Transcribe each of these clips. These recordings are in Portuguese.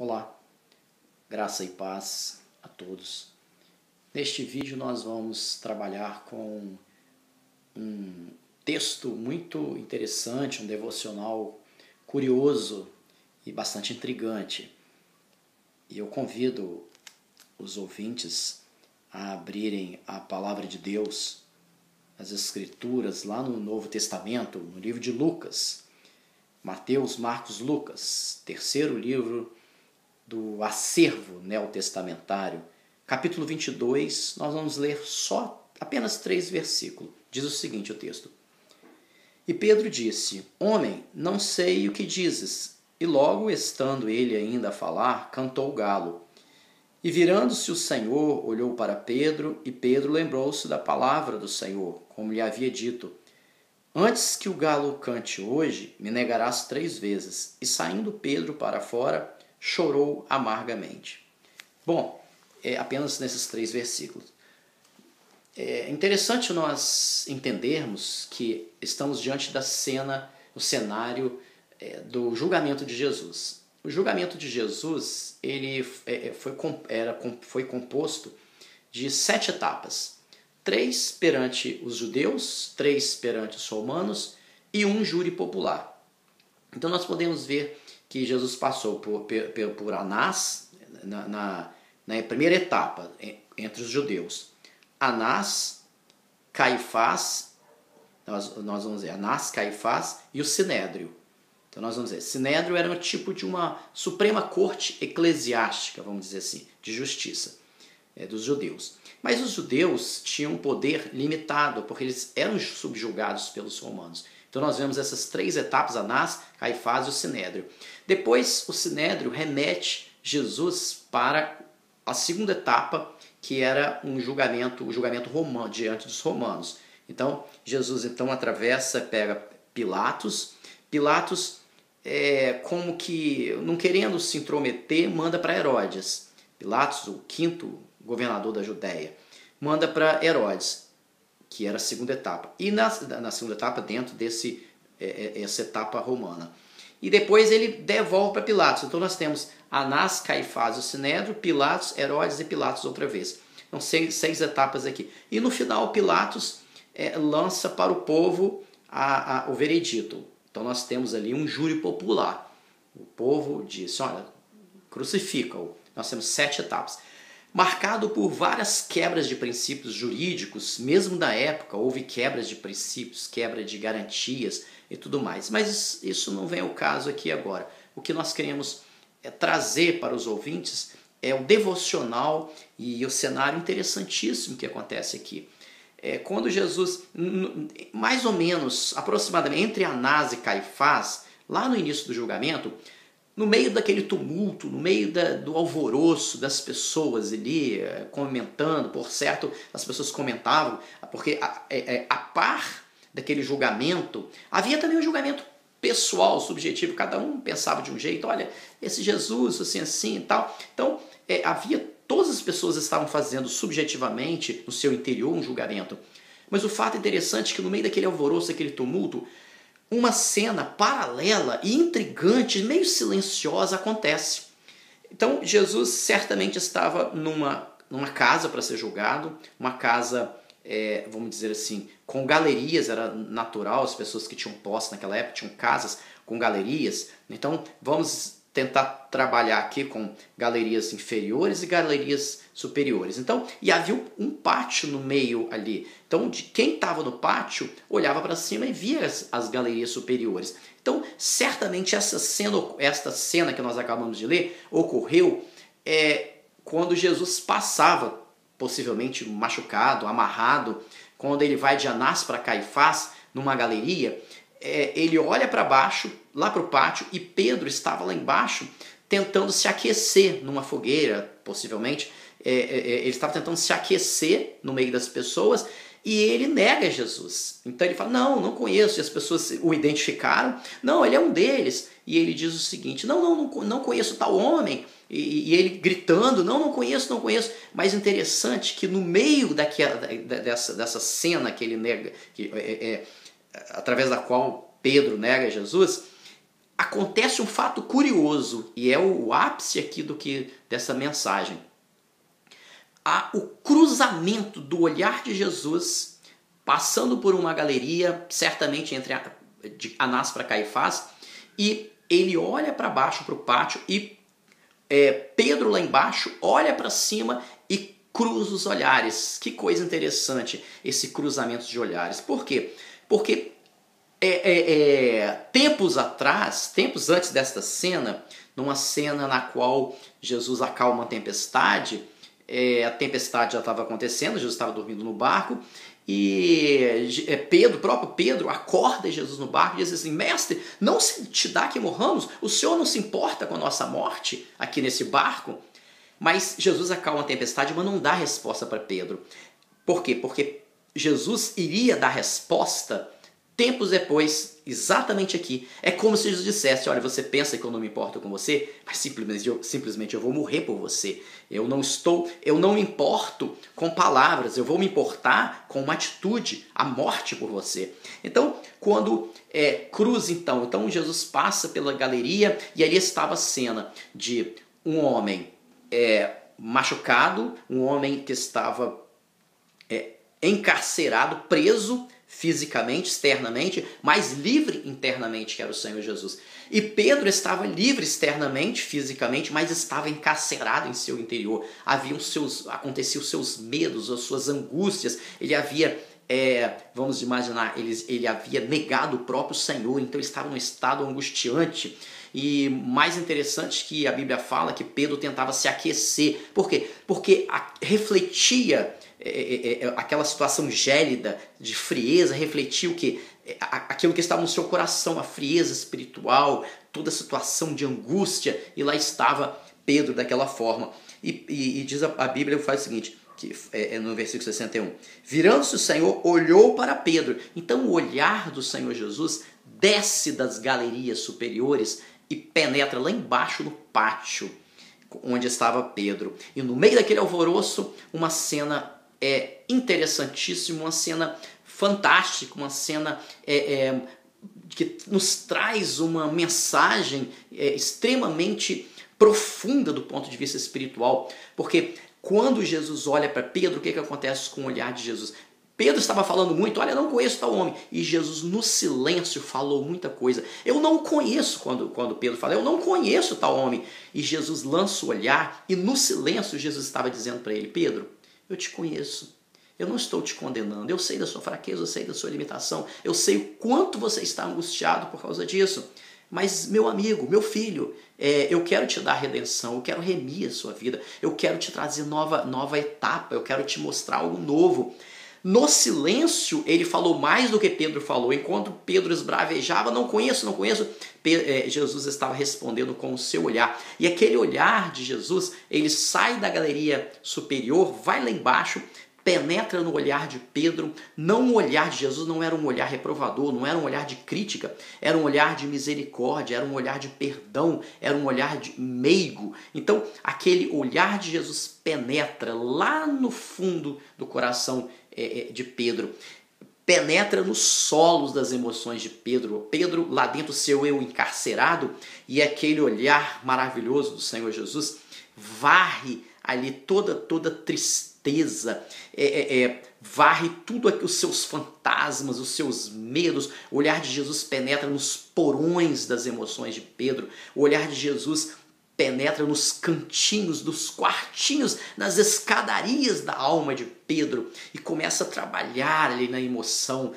Olá, graça e paz a todos. Neste vídeo nós vamos trabalhar com um texto muito interessante, um devocional curioso e bastante intrigante. E eu convido os ouvintes a abrirem a palavra de Deus, as Escrituras, lá no Novo Testamento, no livro de Lucas, Mateus, Marcos, Lucas, terceiro livro do acervo neotestamentário, capítulo 22, nós vamos ler apenas 3 versículos. Diz o seguinte o texto: E Pedro disse: Homem, não sei o que dizes. E logo, estando ele ainda a falar, cantou o galo. E virando-se o Senhor, olhou para Pedro, e Pedro lembrou-se da palavra do Senhor, como lhe havia dito: Antes que o galo cante hoje, me negarás 3 vezes. E saindo Pedro para fora, chorou amargamente. Bom, apenas nesses 3 versículos. É interessante nós entendermos que estamos diante da cena, o cenário do julgamento de Jesus. O julgamento de Jesus ele foi composto de 7 etapas. 3 perante os judeus, 3 perante os romanos e 1 júri popular. Então nós podemos ver que Jesus passou por Anás na primeira etapa entre os judeus. Anás, Caifás, nós vamos dizer Anás, Caifás e o Sinédrio. Então nós vamos dizer, Sinédrio era um tipo de uma suprema corte eclesiástica, vamos dizer assim, de justiça dos judeus. Mas os judeus tinham um poder limitado, porque eles eram subjugados pelos romanos. Então nós vemos essas 3 etapas, Anás, Caifás e o Sinédrio. Depois o Sinédrio remete Jesus para a segunda etapa, que era o julgamento romano, diante dos romanos. Então Jesus atravessa, pega Pilatos. Pilatos, como que não querendo se intrometer, manda para Herodes. Pilatos, o 5º governador da Judéia, manda para Herodes, que era a segunda etapa. E na segunda etapa, dentro essa etapa romana. E depois ele devolve para Pilatos. Então nós temos Anás, Caifás, o Sinédrio, Pilatos, Herodes e Pilatos outra vez. Então 6 etapas aqui. E no final Pilatos lança para o povo o veredito. Então nós temos ali um júri popular. O povo disse, olha, crucifica-o. Nós temos 7 etapas. Marcado por várias quebras de princípios jurídicos, mesmo na época houve quebras de princípios, quebra de garantias e tudo mais. Mas isso não vem ao caso aqui agora. O que nós queremos trazer para os ouvintes é o devocional e o cenário interessantíssimo que acontece aqui. Quando Jesus, mais ou menos, aproximadamente entre Anás e Caifás, lá no início do julgamento, no meio daquele tumulto, no meio do alvoroço das pessoas ali comentando, por certo, as pessoas comentavam, porque a par daquele julgamento, havia também um julgamento pessoal, subjetivo, cada um pensava de um jeito, olha, esse Jesus, assim e tal. Então, todas as pessoas estavam fazendo subjetivamente, no seu interior, um julgamento. Mas o fato interessante é que no meio daquele alvoroço, daquele tumulto, uma cena paralela e intrigante, meio silenciosa, acontece. Então, Jesus certamente estava numa casa para ser julgado, uma casa, vamos dizer assim, com galerias, era natural, as pessoas que tinham posse naquela época tinham casas com galerias. Então, vamos tentar trabalhar aqui com galerias inferiores e galerias superiores. Então, e havia um pátio no meio ali. Então, quem estava no pátio olhava para cima e via as galerias superiores. Então, certamente esta cena que nós acabamos de ler ocorreu quando Jesus passava, possivelmente machucado, amarrado, quando ele vai de Anás para Caifás, numa galeria. Ele olha para baixo, lá para o pátio, e Pedro estava lá embaixo tentando se aquecer numa fogueira, possivelmente. Ele estava tentando se aquecer no meio das pessoas e ele nega Jesus. Então ele fala, não conheço, e as pessoas o identificaram, não, ele é um deles. E ele diz o seguinte, não conheço tal homem. E ele gritando, não conheço. Mas interessante que no meio dessa cena que ele nega, através da qual Pedro nega Jesus, acontece um fato curioso, e é o ápice aqui dessa mensagem. Há o cruzamento do olhar de Jesus passando por uma galeria, certamente de Anás para Caifás, e ele olha para baixo, para o pátio, e Pedro lá embaixo olha para cima e cruza os olhares. Que coisa interessante esse cruzamento de olhares. Por quê? Porque tempos antes desta cena, numa cena na qual Jesus acalma a tempestade já estava acontecendo, Jesus estava dormindo no barco, e o próprio Pedro acorda Jesus no barco e diz assim: mestre, não se te dá que morramos? O Senhor não se importa com a nossa morte aqui nesse barco? Mas Jesus acalma a tempestade, mas não dá resposta para Pedro. Por quê? Porque Jesus iria dar resposta tempos depois, exatamente aqui. É como se Jesus dissesse: olha, você pensa que eu não me importo com você, mas simplesmente eu vou morrer por você. Eu não me importo com palavras, eu vou me importar com uma atitude, a morte por você. Então, quando cruza, então Jesus passa pela galeria e ali estava a cena de um homem machucado, um homem que estava encarcerado, preso fisicamente, externamente, mas livre internamente, que era o Senhor Jesus. E Pedro estava livre externamente, fisicamente, mas estava encarcerado em seu interior. Aconteciam os seus medos, as suas angústias. Ele havia, vamos imaginar, ele havia negado o próprio Senhor, então ele estava num estado angustiante. E mais interessante que a Bíblia fala que Pedro tentava se aquecer. Por quê? Porque refletia aquela situação gélida de frieza, refletia o quê? Aquilo que estava no seu coração, a frieza espiritual, toda a situação de angústia, e lá estava Pedro daquela forma. E diz a Bíblia, faz o seguinte, que no versículo 61, virando-se o Senhor, olhou para Pedro. Então o olhar do Senhor Jesus desce das galerias superiores e penetra lá embaixo no pátio onde estava Pedro. E no meio daquele alvoroço, uma cena interessantíssima, uma cena fantástica, uma cena que nos traz uma mensagem extremamente profunda do ponto de vista espiritual. Porque quando Jesus olha para Pedro, o que acontece com o olhar de Jesus? Pedro estava falando muito: olha, eu não conheço tal homem. E Jesus, no silêncio, falou muita coisa. Eu não conheço, quando Pedro fala, eu não conheço tal homem. E Jesus lança o olhar, e no silêncio Jesus estava dizendo para ele: Pedro, eu te conheço. Eu não estou te condenando. Eu sei da sua fraqueza, eu sei da sua limitação. Eu sei o quanto você está angustiado por causa disso. Mas, meu amigo, meu filho, eu quero te dar redenção, eu quero remir a sua vida, eu quero te trazer nova etapa, eu quero te mostrar algo novo. No silêncio, ele falou mais do que Pedro falou. Enquanto Pedro esbravejava: não conheço, não conheço, Jesus estava respondendo com o seu olhar. E aquele olhar de Jesus, ele sai da galeria superior, vai lá embaixo, penetra no olhar de Pedro. Não, o olhar de Jesus não era um olhar reprovador, não era um olhar de crítica, era um olhar de misericórdia, era um olhar de perdão, era um olhar de meigo. Então, aquele olhar de Jesus penetra lá no fundo do coração de Pedro, penetra nos solos das emoções de Pedro. Pedro, lá dentro, seu eu encarcerado, e aquele olhar maravilhoso do Senhor Jesus varre ali toda tristeza, varre tudo aqui, os seus fantasmas, os seus medos. O olhar de Jesus penetra nos porões das emoções de Pedro. O olhar de Jesus penetra nos cantinhos, dos quartinhos, nas escadarias da alma de Pedro e começa a trabalhar ali na emoção,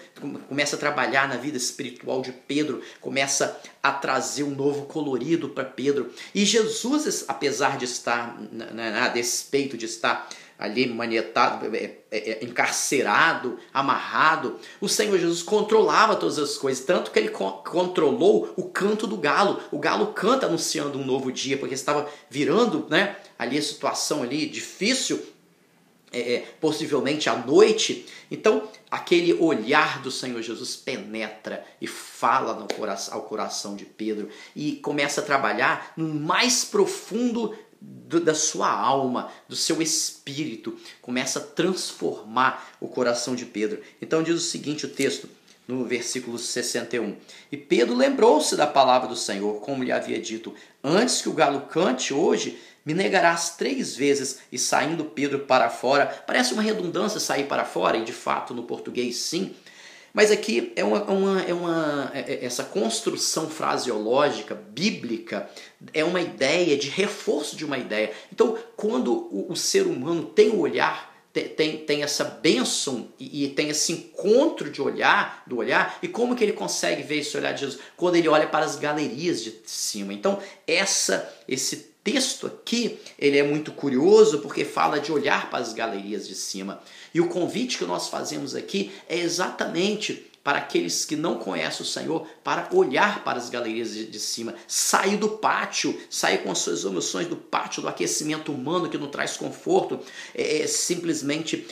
começa a trabalhar na vida espiritual de Pedro, começa a trazer um novo colorido para Pedro. E Jesus, apesar de estar, a despeito de estar ali manietado, encarcerado, amarrado, o Senhor Jesus controlava todas as coisas, tanto que ele controlou o canto do galo. O galo canta anunciando um novo dia, porque estava virando, ali a situação ali difícil, possivelmente à noite. Então aquele olhar do Senhor Jesus penetra e fala ao coração de Pedro e começa a trabalhar no mais profundo da sua alma, do seu espírito, começa a transformar o coração de Pedro. Então diz o seguinte o texto: no versículo 61. E Pedro lembrou-se da palavra do Senhor, como lhe havia dito: antes que o galo cante hoje, me negarás 3 vezes. E saindo Pedro para fora, parece uma redundância sair para fora, e de fato no português sim, mas aqui essa construção fraseológica bíblica é uma ideia de reforço de uma ideia. Então, quando o ser humano tem o olhar, tem essa bênção e tem esse encontro do olhar, e como que ele consegue ver esse olhar de Jesus? Quando ele olha para as galerias de cima. Então, esse texto aqui, ele é muito curioso porque fala de olhar para as galerias de cima. E o convite que nós fazemos aqui é exatamente para aqueles que não conhecem o Senhor, para olhar para as galerias de cima, sair do pátio, sair com as suas emoções do pátio, do aquecimento humano que não traz conforto, simplesmente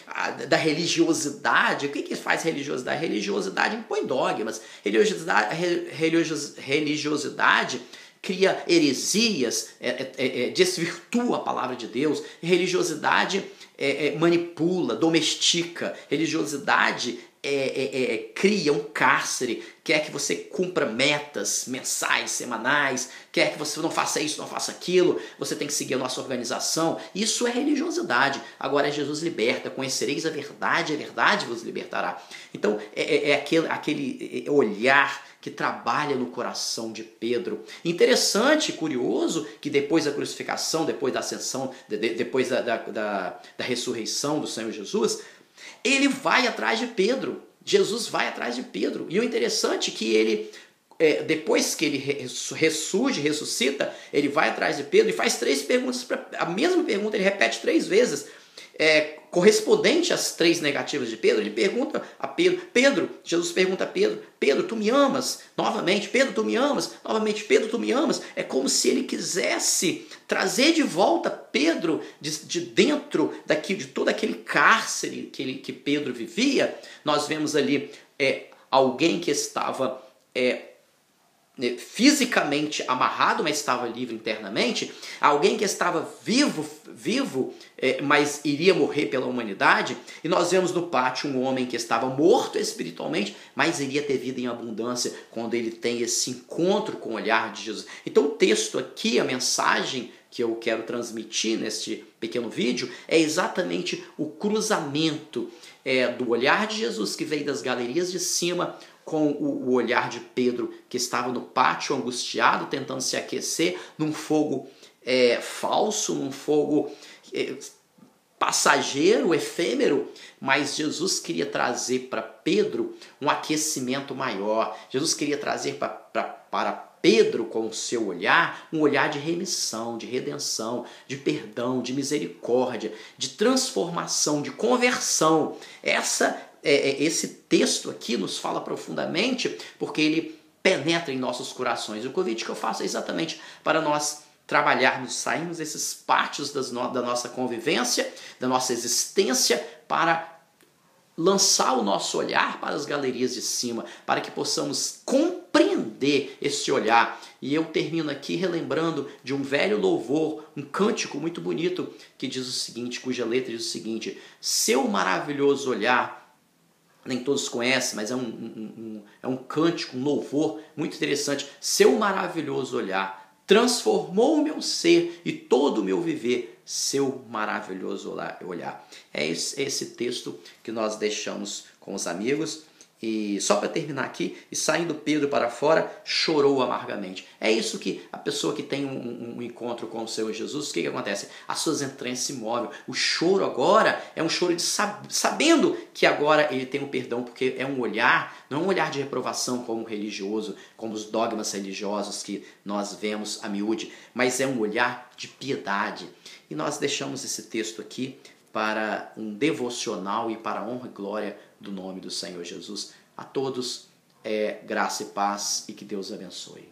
da religiosidade. O que faz religiosidade? Religiosidade impõe dogmas. Religiosidade cria heresias, desvirtua a palavra de Deus. Religiosidade manipula, domestica. Religiosidade cria um cárcere, quer que você cumpra metas mensais, semanais, quer que você não faça isso, não faça aquilo, você tem que seguir a nossa organização. Isso é religiosidade. Agora Jesus liberta: conhecereis a verdade vos libertará. Então aquele olhar que trabalha no coração de Pedro. Interessante, curioso, que depois da crucificação, depois da ascensão, depois da ressurreição do Senhor Jesus, ele vai atrás de Pedro. Jesus vai atrás de Pedro. E o interessante é que ele, depois que ele ressuscita, ele vai atrás de Pedro e faz 3 perguntas. A mesma pergunta ele repete 3 vezes. Correspondente às 3 negativas de Pedro, ele pergunta a Pedro, Jesus pergunta a Pedro, tu me amas? Novamente, Pedro, tu me amas? Novamente, Pedro, tu me amas? É como se ele quisesse trazer de volta Pedro de dentro de todo aquele cárcere que Pedro vivia. Nós vemos ali alguém que estava fisicamente amarrado, mas estava livre internamente, alguém que estava vivo, mas iria morrer pela humanidade. E nós vemos no pátio um homem que estava morto espiritualmente, mas iria ter vida em abundância quando ele tem esse encontro com o olhar de Jesus. Então o texto aqui, a mensagem que eu quero transmitir neste pequeno vídeo, é exatamente o cruzamento do olhar de Jesus que veio das galerias de cima com o olhar de Pedro, que estava no pátio angustiado, tentando se aquecer num fogo falso, num fogo passageiro, efêmero. Mas Jesus queria trazer para Pedro um aquecimento maior. Jesus queria trazer para Pedro, com o seu olhar, um olhar de remissão, de redenção, de perdão, de misericórdia, de transformação, de conversão. Esse texto aqui nos fala profundamente porque ele penetra em nossos corações. O convite que eu faço é exatamente para nós trabalharmos, sairmos desses pátios da nossa convivência, da nossa existência, para lançar o nosso olhar para as galerias de cima, para que possamos compreender esse olhar. E eu termino aqui relembrando de um velho louvor, um cântico muito bonito, que diz o seguinte, cuja letra diz o seguinte: seu maravilhoso olhar. Nem todos conhecem, mas é um cântico, um louvor muito interessante. Seu maravilhoso olhar transformou o meu ser e todo o meu viver. Seu maravilhoso olhar. É esse texto que nós deixamos com os amigos. E só para terminar aqui, e saindo Pedro para fora, chorou amargamente. É isso que a pessoa que tem um encontro com o Senhor Jesus, o que acontece? As suas entranhas se movem. O choro agora é um choro de sabendo que agora ele tem um perdão, porque é um olhar, não é um olhar de reprovação como religioso, como os dogmas religiosos que nós vemos a miúde, mas é um olhar de piedade. E nós deixamos esse texto aqui para um devocional e para a honra e glória do nome do Senhor Jesus. A todos, graça e paz, e que Deus abençoe.